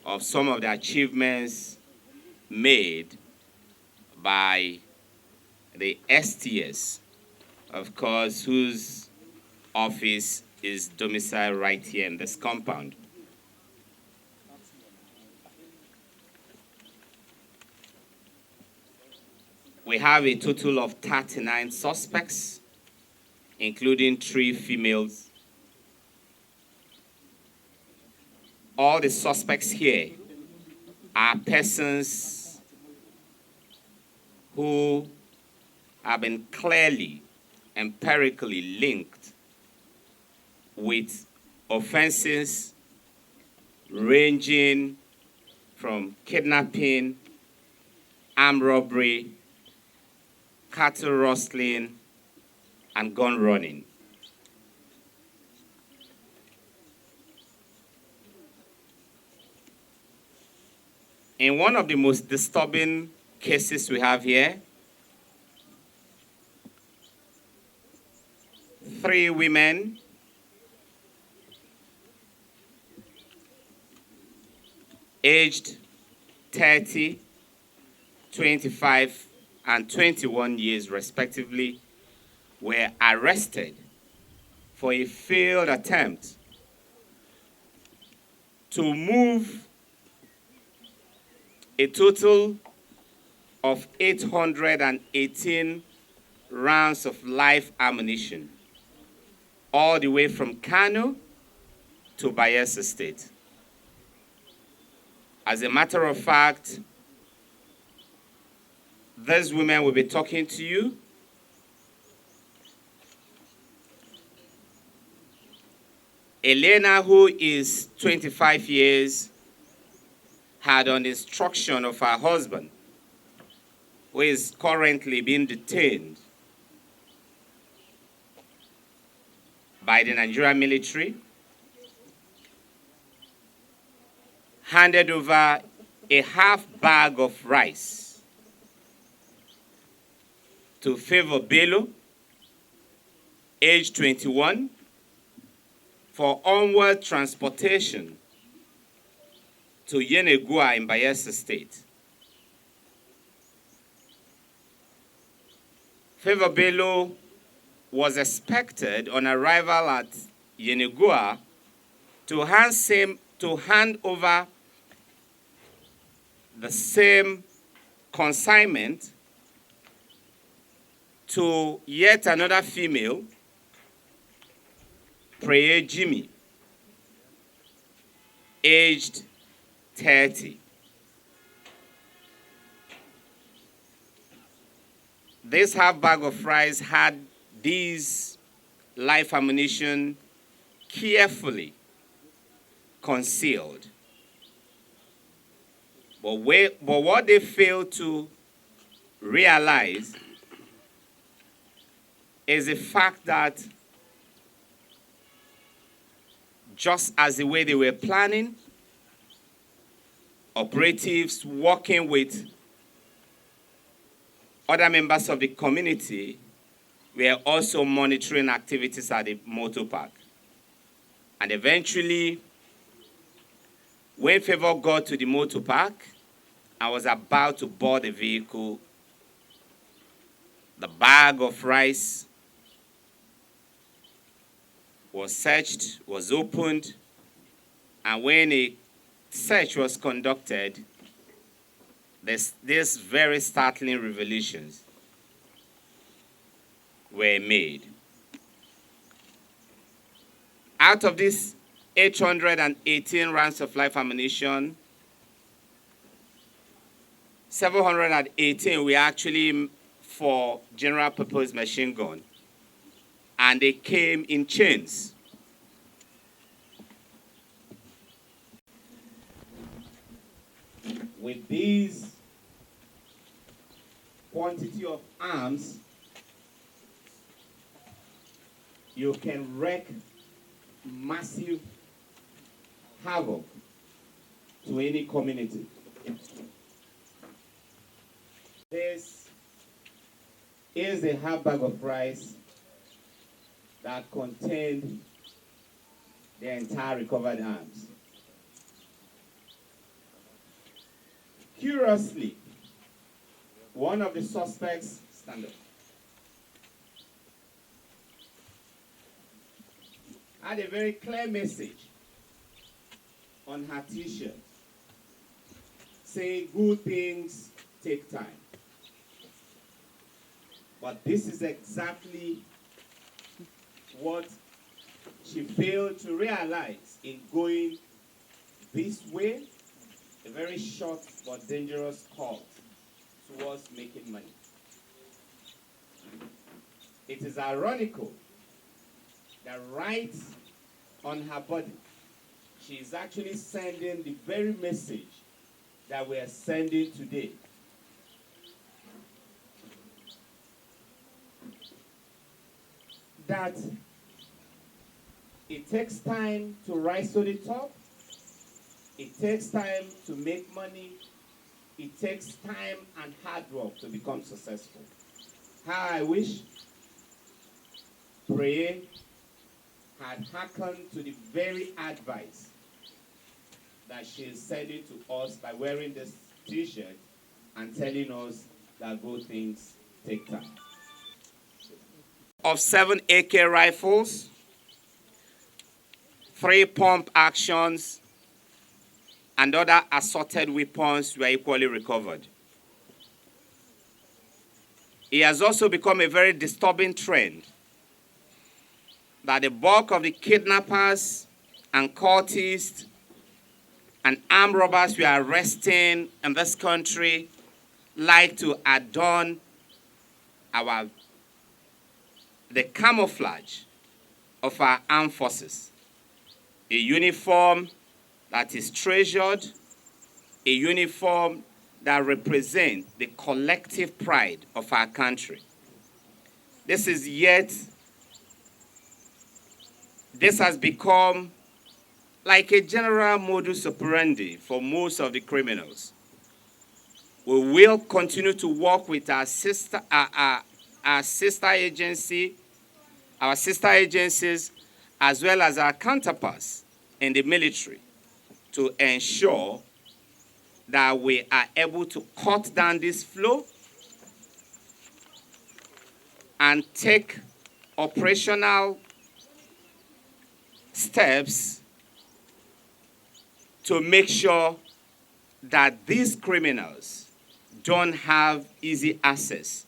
of some of the achievements made by the STS, of course, whose office is domiciled right here in this compound. We have a total of 39 suspects, including 3 females. All the suspects here are persons who have been clearly, empirically linked with offenses ranging from kidnapping, armed robbery, cattle rustling, and gun running. In one of the most disturbing cases we have here, 3 women aged 30, 25, and 21 years respectively were arrested for a failed attempt to move a total of 818 rounds of live ammunition all the way from Kano to Bayelsa State. As a matter of fact, these women will be talking to you. Elena, who is 25 years, had on instruction of her husband, who is currently being detained by the Nigerian military, handed over a half bag of rice to Favor Bello, age 21, for onward transportation to Yenegua in Bayelsa State. Favor Bello was expected on arrival at Yenegua to hand over the same consignment to yet another female, Preye Jimmy, aged 30. This half bag of rice had these live ammunition carefully concealed. But what they failed to realize is the fact that just as the way they were planning, operatives working with other members of the community were also monitoring activities at the motor park. And eventually, when Favor got to the motor park and was about to board the vehicle, the bag of rice was searched, was opened, and when a search was conducted, these very startling revelations were made. Out of these 818 rounds of live ammunition, 718 were actually for general purpose machine gun, and they came in chains. With these quantity of arms, you can wreak massive havoc to any community. This is a half bag of rice that contained the entire recovered arms. Curiously, one of the suspects, stand up, had a very clear message on her t-shirt saying good things take time. But this is exactly what she failed to realize in going this way, a very short but dangerous course towards making money. It is ironical that right on her body, she is actually sending the very message that we are sending today. That it takes time to rise to the top. It takes time to make money. It takes time and hard work to become successful. How I wish Preye had hearkened to the very advice that she is sending to us by wearing this t-shirt and telling us that good things take time. Of 7 AK rifles, 3 pump actions, and other assorted weapons were equally recovered. It has also become a very disturbing trend that the bulk of the kidnappers and cultists and armed robbers we are arresting in this country like to adorn the camouflage of our armed forces. A uniform that is treasured, a uniform that represents the collective pride of our country. This has become like a general modus operandi for most of the criminals. We will continue to work with our sister agencies, as well as our counterparts in the military to ensure that we are able to cut down this flow and take operational steps to make sure that these criminals don't have easy access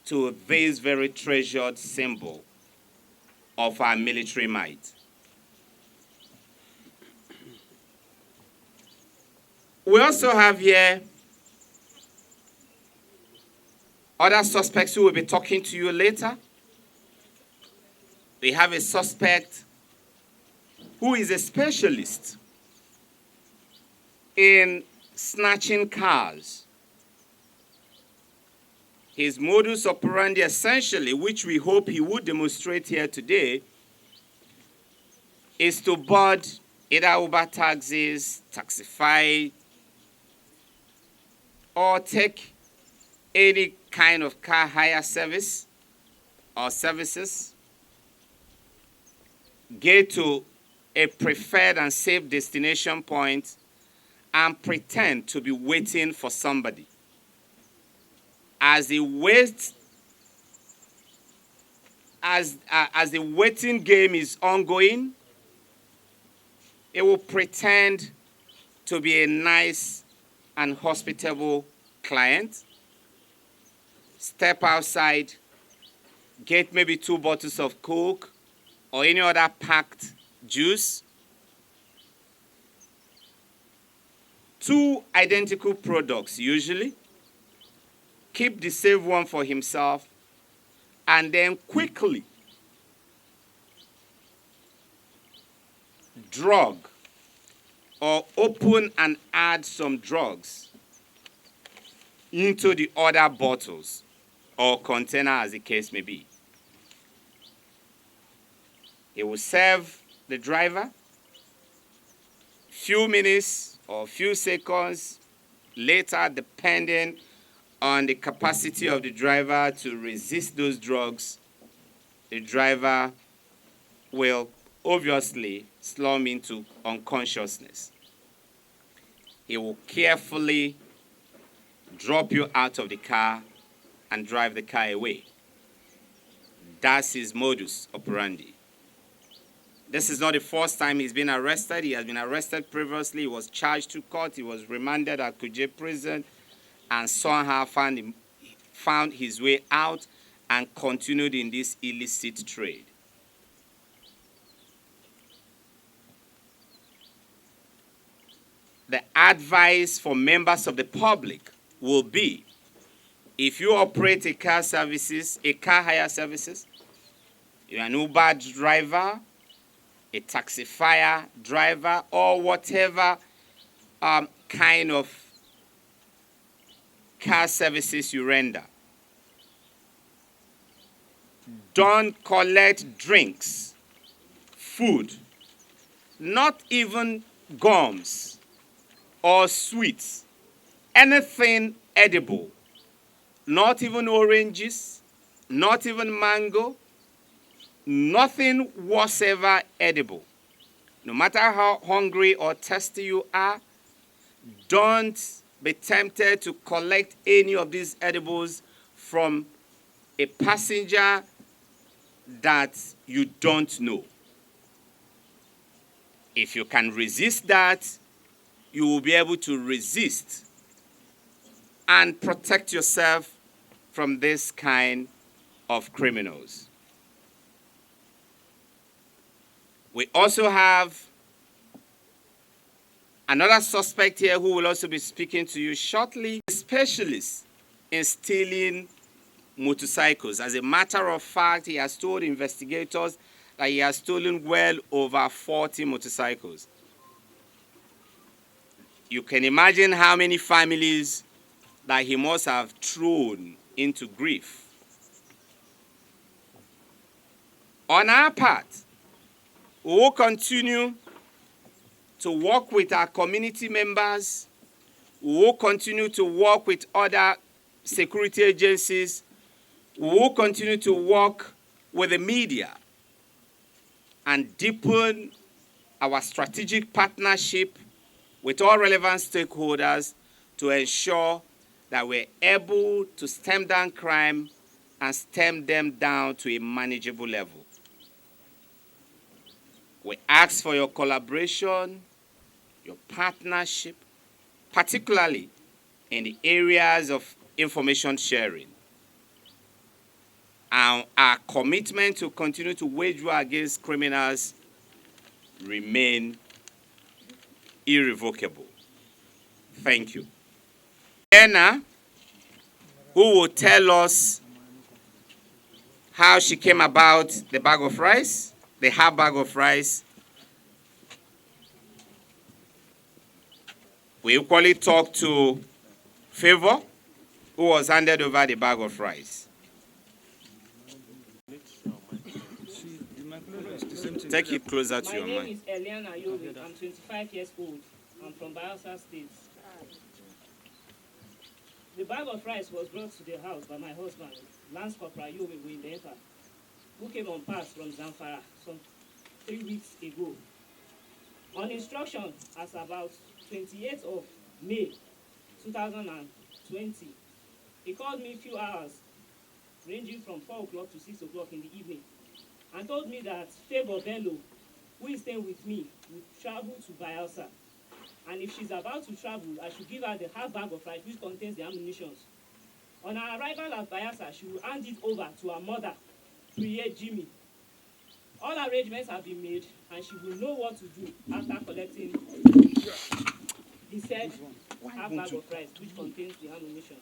to this very treasured symbol of our military might. We also have here other suspects who will be talking to you later. We have a suspect who is a specialist in snatching cars. His modus operandi essentially, which we hope he would demonstrate here today, is to board either Uber taxis, Taxify, or take any kind of car hire service or services, get to a preferred and safe destination point, and pretend to be waiting for somebody. As the waiting game is ongoing, it will pretend to be a nice and hospitable client, step outside, get maybe 2 bottles of Coke or any other packed juice, 2 identical products usually, keep the safe one for himself, and then quickly drug or open and add some drugs into the other bottles or container, as the case may be. He will serve the driver. Few minutes or few seconds later, depending on the capacity of the driver to resist those drugs, the driver will obviously slump into unconsciousness. He will carefully drop you out of the car, and drive the car away. That's his modus operandi. This is not the first time he's been arrested. He has been arrested previously. He was charged to court. He was remanded at Kuje prison and somehow found his way out and continued in this illicit trade. The advice for members of the public will be, if you operate a car hire services, you're an Uber driver, a taxifier driver, or whatever kind of car services you render, don't collect drinks, food, not even gums or sweets, anything edible, not even oranges, not even mango, nothing whatsoever edible. No matter how hungry or thirsty you are, don't be tempted to collect any of these edibles from a passenger that you don't know. If you can resist that, you will be able to resist and protect yourself from this kind of criminals. We also have another suspect here who will also be speaking to you shortly, a specialist in stealing motorcycles. As a matter of fact, he has told investigators that he has stolen well over 40 motorcycles. You can imagine how many families that he must have thrown into grief. On our part, we will continue to work with our community members. We will continue to work with other security agencies. We will continue to work with the media and deepen our strategic partnership with all relevant stakeholders to ensure that we're able to stem down crime and stem them down to a manageable level. We ask for your collaboration, your partnership, particularly in the areas of information sharing. And our commitment to continue to wage war against criminals remain irrevocable. Thank you. Anna, who will tell us how she came about the bag of rice, the half bag of rice. We equally talked to Favor, who was handed over the bag of rice. Take it closer to your mic. My name is Eliana Yobe. I'm 25 years old. I'm from Bayelsa State. The bag of rice was brought to the house by my husband, Lance Corporal Yobe Windenta, who came on pass from Zamfara some 3 weeks ago. On instruction, as about 28th of May 2020, he called me a few hours, ranging from 4 o'clock to 6 o'clock in the evening, and told me that Favor Bello, who is staying with me, will travel to Bayelsa. And if she's about to travel, I should give her the half bag of rice which contains the ammunition. On our arrival at Bayelsa, she will hand it over to her mother, Priye Jimmy. All arrangements have been made, and she will know what to do after collecting the said half bag of rice which contains the ammunition.